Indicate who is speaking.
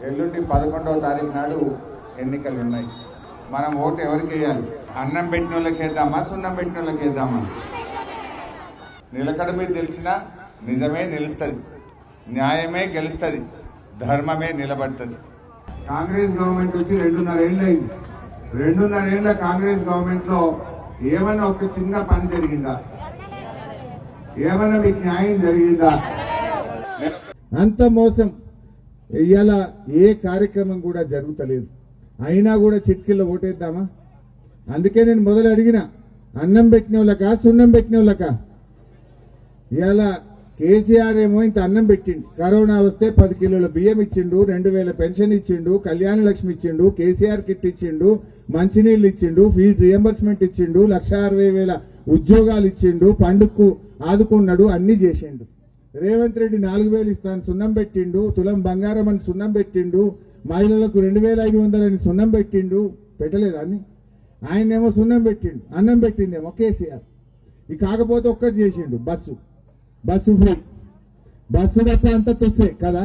Speaker 1: ఎల్లుండి 11వ తారీఖు నాడు ఎన్నికలు ఉన్నాయి. మనం ఓటు ఎవరికి వేయాలి? అన్నం పెట్టిన వాళ్ళకి వేద్దామా, సున్నం పెట్టిన వాళ్ళకి వేద్దామా? నిలకడ మీద తెలిసినా నిజమే నిలుస్తుంది, న్యాయమే గెలుస్తుంది, ధర్మమే నిలబడుతుంది. కాంగ్రెస్ గవర్నమెంట్ వచ్చి 2.5 ఏళ్ళు అయింది. 2.5 ఏళ్ల కాంగ్రెస్ గవర్నమెంట్ లో ఏమైనా ఒక చిన్న పని జరిగిందా? ఏమైనా మీకు న్యాయం జరిగిందా? అంత మోసం. ఇవాళ ఏ కార్యక్రమం కూడా జరుగుతలేదు, అయినా కూడా చిట్కిల్లో ఓటేద్దామా? అందుకే నేను మొదలు అడిగిన, అన్నం పెట్టిన వాళ్ళకా, సున్నం పెట్టిన వాళ్ళకా? ఇవాళ కేసీఆర్ ఏమో ఇంత అన్నం పెట్టిండు, కరోనా వస్తే 10 కిలోల బియ్యం ఇచ్చిండు, 2000 పెన్షన్ ఇచ్చిండు, కళ్యాణ లక్ష్మి ఇచ్చిండు, కేసీఆర్ కిట్ ఇచ్చిండు, మంచినీళ్ళు ఇచ్చిండు, ఫీజు రియంబర్స్మెంట్ ఇచ్చిండు, 1,60,000 ఉద్యోగాలు ఇచ్చిండు, పండుగకు ఆదుకున్నాడు, అన్ని చేసిండు. రేవంత్ రెడ్డి 4,000 ఇస్తాను సున్నం పెట్టిండు, తులం బంగారం అని సున్నం పెట్టిండు, మహిళలకు 2,500 అని సున్నం పెట్టిండు. పెట్టలేదు అన్ని. ఆయనేమో సున్నం పెట్టిండు, అన్నం పెట్టిందేమో కేసీఆర్. ఇక కాకపోతే ఒక్కటి చేసిండు, బస్సు ఫ్రీ. బస్సు తప్ప అంత తొస్సే కదా.